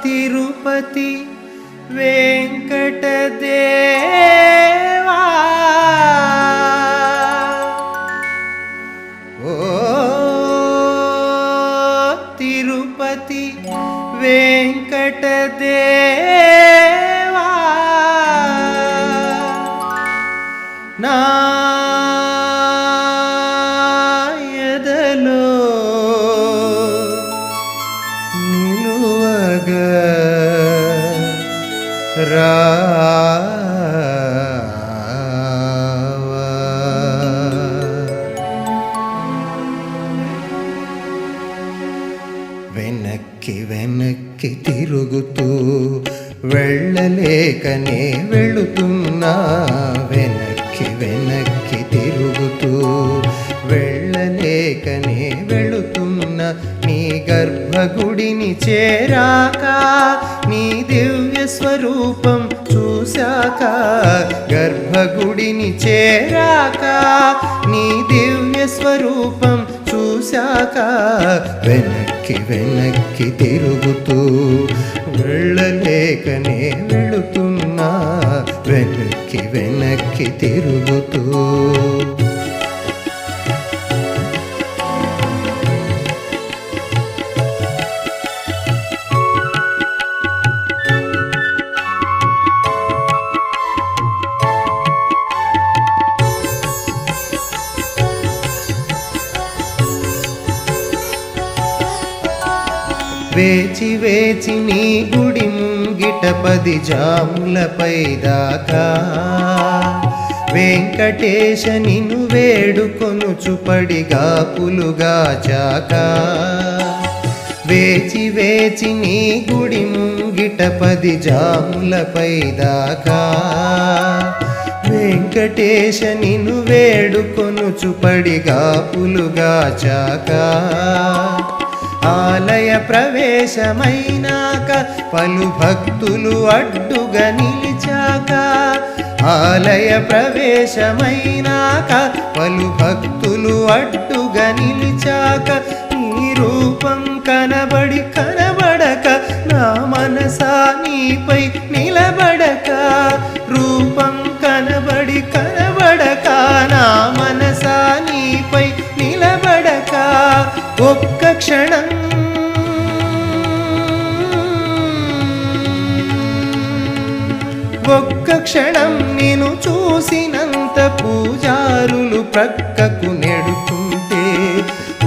తిరుపతి వెంకటదేవా ఓ తిరుపతి వెంకటదేవా నా యదలో నిలువగా రావా వెనక్కి వెనక్కి తిరుగుతూ వెళ్ళలేకనే వెళుతున్నా వెనక్కి వెనక్కి తిరుగుతూ వెళ్ళలేకనే వెళుతున్నా నీ గర్భగుడిని చేరాక నీ దివ్య స్వరూపం చూశాక గర్భగుడిని చేరాక నీ దివ్య స్వరూపం చూశాక వెనక్కి వెనక్కి తిరుగుతూ వెళ్ళలేకనే వెళుతున్నా వెనక్కి వెనక్కి తిరుగుతూ వేచి వేచి నీ గుడి ముంగిట 10 జాములపై దాకా వెంకటేశ నిన్ను వేడుకొనుచు పడిగాపులుగా చాక వేచి వేచి నీ గుడి ముంగిట 10 జాములపై దాకా వెంకటేశ నిన్ను వేడుకొనుచు పడిగాపులుగా చాక ఆలయ ప్రవేశమైనాక పలు భక్తులు అడ్డుగా నిలిచాక ఆలయ ప్రవేశమైనాక పలు భక్తులు అడ్డుగా నిలిచాక నీ రూపం కనబడక నా మనసా నీపై నిలబడక రూపం కనబడక నా మనసా నీపై నిలబడక ఒక్క క్షణం ఒక్క క్షణం నేను చూసినంత పూజారులు ప్రక్కకు నెడుతుంటే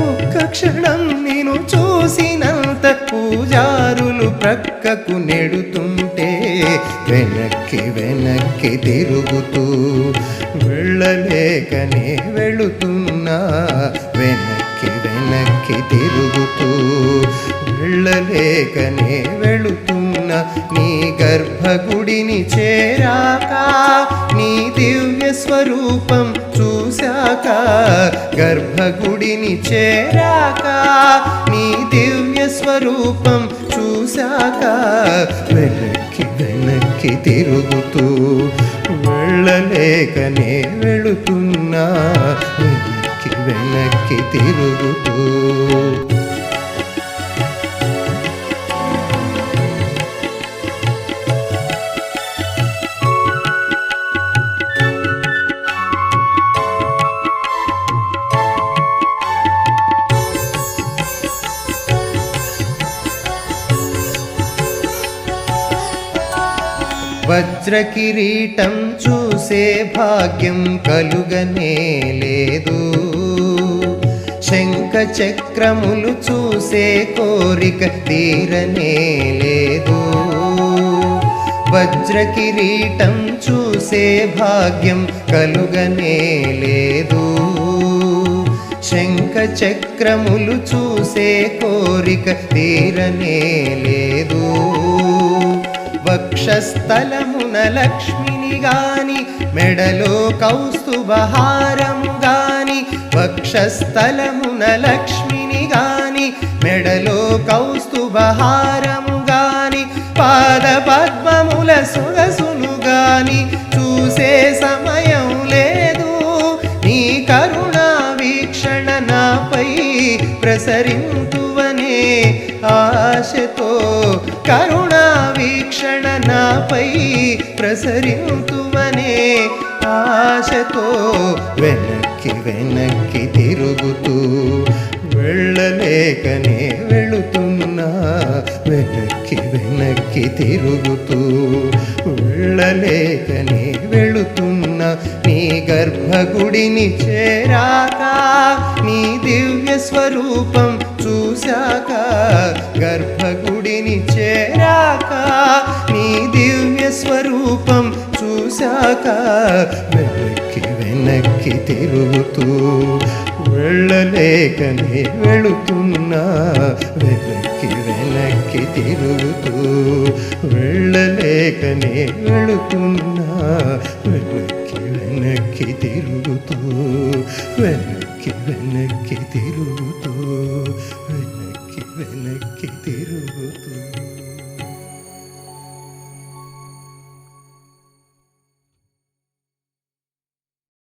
ఒక్క క్షణం నేను చూసినంత పూజారులు ప్రక్కకు నెడుతుంటే వెనక్కి వెనక్కి తిరుగుతూ వెళ్ళలేకనే వెళుతున్నా వెనక్కి వెనక్కి తిరుగుతూ వెళ్ళలేకనే వెళుతున్నా నీ గర్భగుడిని చేరాక నీ దివ్య స్వరూపం చూశాక గర్భగుడిని చేరాక నీ దివ్య స్వరూపం చూశాక వెనక్కి వెనక్కి తిరుగుతూ వెళ్ళలేకనే వెళుతున్నా వెనక్కి వెనక్కి తిరుగుతూ వజ్రకిరీటం చూసే భాగ్యం కలుగనే లేదు శంఖ చక్రములు చూసే కోరిక తీరనే లేదు వజ్రకిరీటం చూసే భాగ్యం కలుగనే లేదు శంఖ చక్రములు చూసే కోరిక తీరనే లేదు వక్షస్థలమున లక్ష్మిని గాని మెడలో కౌస్తుభహారము గాని వక్షస్థలమున లక్ష్మిని గాని మెడలో కౌస్తుభహారము గాని పాద పద్మముల సొగసును గాని చూసే సమయం లేదు నీ కరుణా వీక్షణ నాపై ప్రసరింతువనే ఆశతో కరుణ రక్షణ నాపై ప్రసరింతువనే ఆశతో వెనక్కి వెనక్కి తిరుగుతూ వెళ్ళలేకనే వెళుతున్నా, వెనక్కి వెనక్కి తిరుగుతూ వెళ్ళలేకనే వెళుతున్నా. నీ గర్భగుడిని చేరాక, నీ దివ్య స్వరూపం చూశాక, గర్భగుడిని చేరాక, నీ దివ్య స్వరూపం చూశాక వెనక్కి వెనక్కి తిరుగుతూ వెళ్ళలేకనే వెళుతున్నా, వెనక్కి వెనక్కి తిరుగుతూ వెళ్ళలేకనే వెళుతున్నా, వెనక్కి వెనక్కి తిరుగుతూ వెనక్కి వెనక్కి తిరుగుతూ వెనక్కి వెనక్కి తిరుగుతూ.